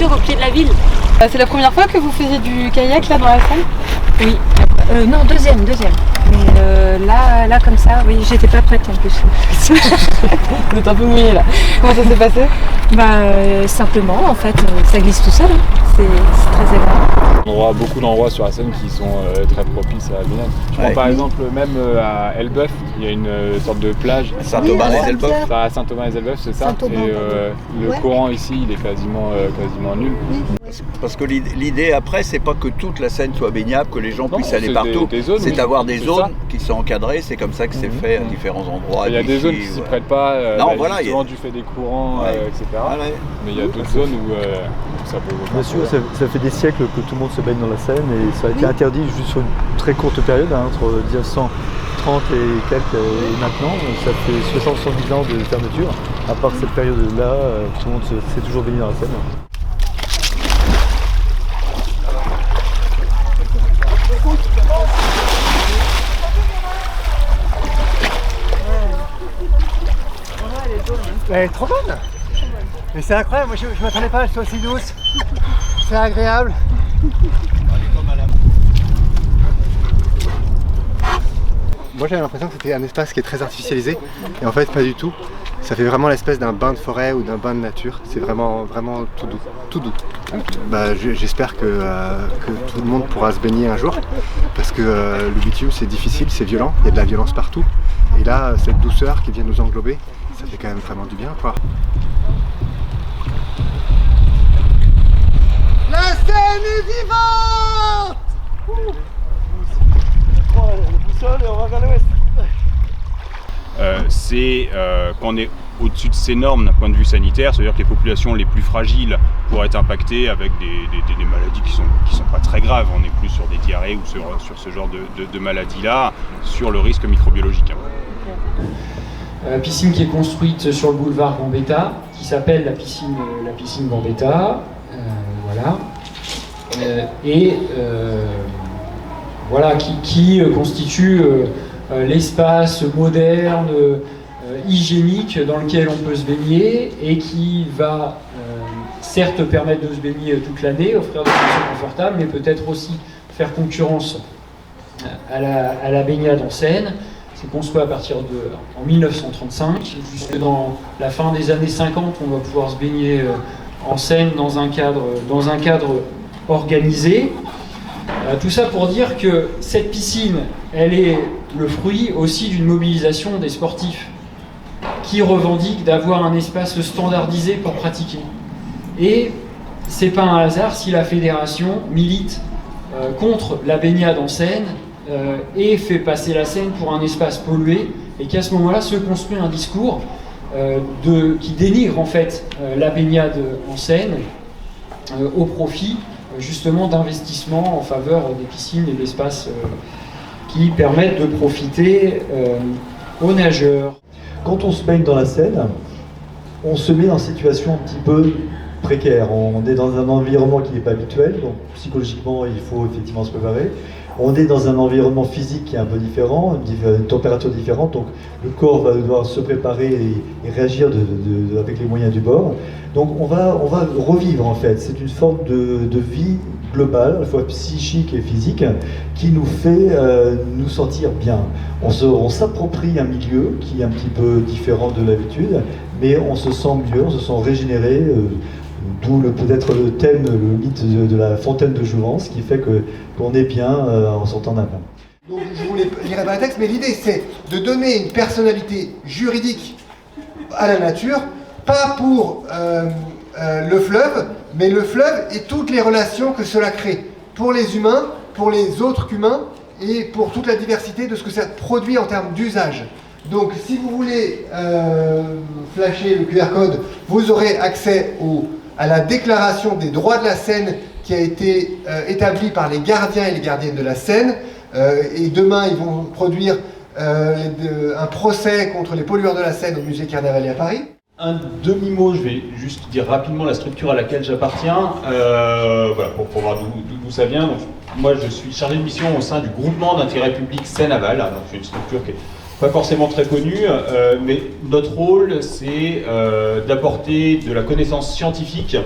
Au pied de la ville. C'est la première fois que vous faisiez du kayak là dans la Seine? Oui. Non, deuxième. Mais là comme ça, oui, j'étais pas prête en plus. Vous êtes un peu mouillé là. Comment ça s'est passé? Simplement, en fait, ça glisse tout seul. Hein. C'est très agréable. On voit beaucoup d'endroits sur la Seine qui sont très propices à la baignade. Je prends par exemple même à Elbeuf, il y a une sorte de plage. Saint-Thomas-les-Elbeufs. À Saint-Thomas-les-Elbeufs, c'est ça. Et le courant ici, il est quasiment nul. Parce que l'idée après, c'est pas que toute la Seine soit baignable, que les gens puissent aller partout. C'est d'avoir des zones qui sont encadrées. C'est comme ça que c'est fait à différents endroits. Il y a des zones qui s'y prêtent pas. Souvent du fait des courants, etc. Mais il y a d'autres zones où ça peut. Bien sûr, ça fait des siècles que tout le monde se baigne dans la Seine et ça a été interdit juste sur une très courte période, entre 1930 et quelques et maintenant. Ça fait 60-70 ans de fermeture. À part cette période-là, tout le monde s'est toujours baigné dans la Seine. Elle est trop bonne. Mais c'est incroyable, moi je m'attendais pas à qu'elle soit aussi douce. C'est agréable. Moi j'avais l'impression que c'était un espace qui est très artificialisé et en fait pas du tout. Ça fait vraiment l'espèce d'un bain de forêt ou d'un bain de nature. C'est vraiment tout doux. Tout doux. J'espère que tout le monde pourra se baigner un jour parce que le bitume c'est difficile, c'est violent, il y a de la violence partout. Et là, cette douceur qui vient nous englober, ça fait quand même vraiment du bien quoi. La Seine est vivante! On prend la boussole et on va vers l'ouest. C'est qu'on est au-dessus de ces normes d'un point de vue sanitaire, c'est-à-dire que les populations les plus fragiles pourraient être impactées avec des maladies qui sont pas très graves. On est plus sur des diarrhées ou sur ce genre de maladies-là, sur le risque microbiologique. Piscine qui est construite sur le boulevard Gambetta, qui s'appelle la piscine Gambetta, voilà, voilà, qui constitue l'espace moderne, hygiénique dans lequel on peut se baigner et qui va certes permettre de se baigner toute l'année, offrir des conditions confortables, mais peut-être aussi faire concurrence à la baignade en Seine. C'est construit à partir en 1935, jusque dans la fin des années 50, on va pouvoir se baigner en Seine dans un cadre organisé. Tout ça pour dire que cette piscine, elle est le fruit aussi d'une mobilisation des sportifs qui revendiquent d'avoir un espace standardisé pour pratiquer. Et c'est pas un hasard si la fédération milite contre la baignade en Seine et fait passer la Seine pour un espace pollué, et qu'à ce moment-là se construit un discours qui dénigre en fait la baignade en Seine au profit justement d'investissements en faveur des piscines et d'espaces qui permettent de profiter aux nageurs. Quand on se baigne dans la Seine, on se met dans une situation un petit peu précaire. On est dans un environnement qui n'est pas habituel, donc psychologiquement il faut effectivement se préparer. On est dans un environnement physique qui est un peu différent, une température différente, donc le corps va devoir se préparer et réagir avec les moyens du bord. Donc on va revivre en fait, c'est une forme de vie globale, à la fois psychique et physique, qui nous fait nous sentir bien. On s'approprie un milieu qui est un petit peu différent de l'habitude, mais on se sent mieux, on se sent régénéré, d'où peut-être le thème, le mythe de la fontaine de jouvence, qui fait qu'on est bien en sortant d'un bain. Donc je vous lirai pas le texte, mais l'idée c'est de donner une personnalité juridique à la nature, pas pour le fleuve, mais le fleuve et toutes les relations que cela crée pour les humains, pour les autres qu'humains et pour toute la diversité de ce que ça produit en termes d'usage. Donc si vous voulez flasher le QR code, vous aurez accès à la déclaration des droits de la Seine qui a été établie par les gardiens et les gardiennes de la Seine. Et demain, ils vont produire un procès contre les pollueurs de la Seine au musée Carnavalet à Paris. Un demi-mot, je vais juste dire rapidement la structure à laquelle j'appartiens, voilà, pour voir d'où ça vient. Donc, moi, je suis chargé de mission au sein du groupement d'intérêt public Seine-Aval. Donc, c'est une structure qui n'est pas forcément très connue, mais notre rôle, c'est d'apporter de la connaissance scientifique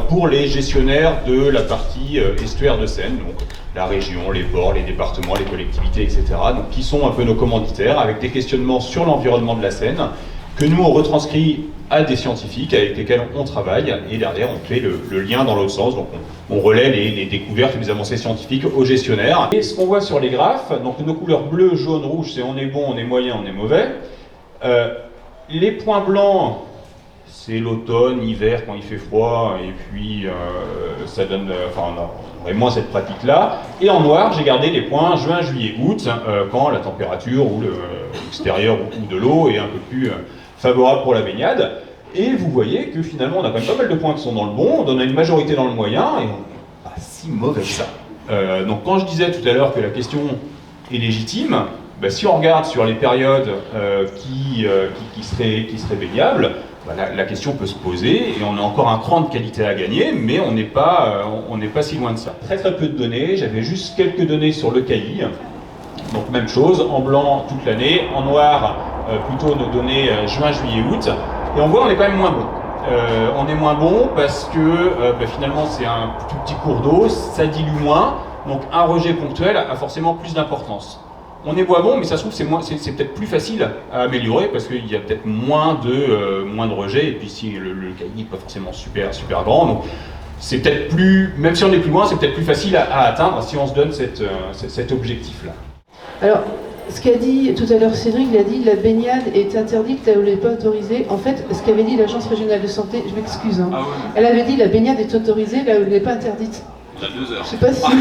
pour les gestionnaires de la partie estuaire de Seine, donc la région, les ports, les départements, les collectivités, etc., donc, qui sont un peu nos commanditaires, avec des questionnements sur l'environnement de la Seine, que nous on retranscrit à des scientifiques avec lesquels on travaille, et derrière on fait le lien dans l'autre sens, donc on relaie les découvertes, les avancées scientifiques aux gestionnaires. Et ce qu'on voit sur les graphes, donc nos couleurs bleu, jaune, rouge, c'est on est bon, on est moyen, on est mauvais. Les points blancs, c'est l'automne, l'hiver quand il fait froid, et puis ça donne, on aurait moins cette pratique-là. Et en noir, j'ai gardé les points juin, juillet, août, quand la température ou l'extérieur ou de l'eau est un peu plus favorable pour la baignade. Et vous voyez que finalement, on a quand même pas mal de points qui sont dans le bon, on a une majorité dans le moyen, et on n'est pas si mauvais que ça. Donc quand je disais tout à l'heure que la question est légitime, si on regarde sur les périodes qui seraient baignables, la question peut se poser et on a encore un cran de qualité à gagner, mais on n'est pas si loin de ça. Très peu de données, j'avais juste quelques données sur le caillis. Donc même chose, en blanc toute l'année, en noir plutôt nos données juin, juillet, août. Et on voit on est quand même moins bon. On est moins bon parce que finalement c'est un tout petit cours d'eau, ça dilue moins, donc un rejet ponctuel a forcément plus d'importance. On est moins bon, mais ça se trouve c'est peut-être plus facile à améliorer parce qu'il y a peut-être moins de rejets, et puis si le caillis n'est pas forcément super grand, donc c'est peut-être plus, même si on est plus loin, c'est peut-être plus facile à atteindre si on se donne cet objectif-là. Alors, ce qu'a dit tout à l'heure Cédric, il a dit la baignade est interdite là où elle n'est pas autorisée. En fait, ce qu'avait dit l'Agence régionale de santé, je m'excuse, hein, elle avait dit la baignade est autorisée là où elle n'est pas interdite. On a 2 heures. Je sais pas si...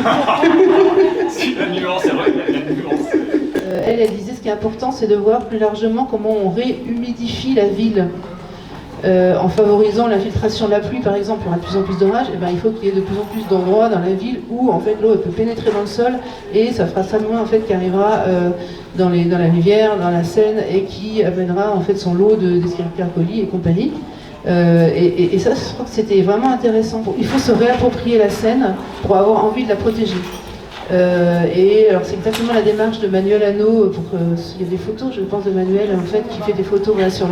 Si la nuance, c'est vrai, il y a une nuance. Elle disait ce qui est important, c'est de voir plus largement comment on réhumidifie la ville. En favorisant l'infiltration de la pluie, par exemple, il y aura de plus en plus d'orages, et il faut qu'il y ait de plus en plus d'endroits dans la ville où en fait, l'eau peut pénétrer dans le sol, et ça fera ça de moins en fait, qui arrivera dans la rivière, dans la Seine, et qui amènera en fait, son lot d'Escherichia coli et compagnie. Et ça, je crois que c'était vraiment intéressant. Il faut se réapproprier la Seine pour avoir envie de la protéger. Et alors c'est exactement la démarche de Manuel Hanot, il y a des photos je pense de Manuel en fait qui fait des photos sur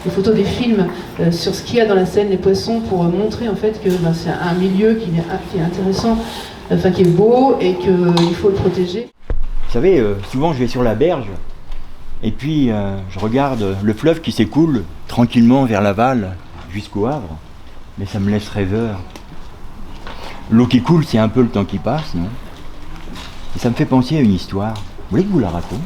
des photos des films sur ce qu'il y a dans la Seine, les poissons, pour montrer en fait que c'est un milieu qui est intéressant, qui est beau et qu'il faut le protéger. Vous savez, souvent je vais sur la berge et puis je regarde le fleuve qui s'écoule tranquillement vers l'aval jusqu'au Havre, mais ça me laisse rêveur. L'eau qui coule, c'est un peu le temps qui passe, non ? Et ça me fait penser à une histoire. Vous voulez que je vous la raconte ?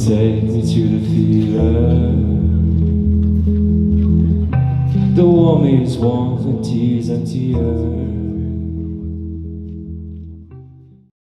Take me to the theater. The warm is warm and tears and tears.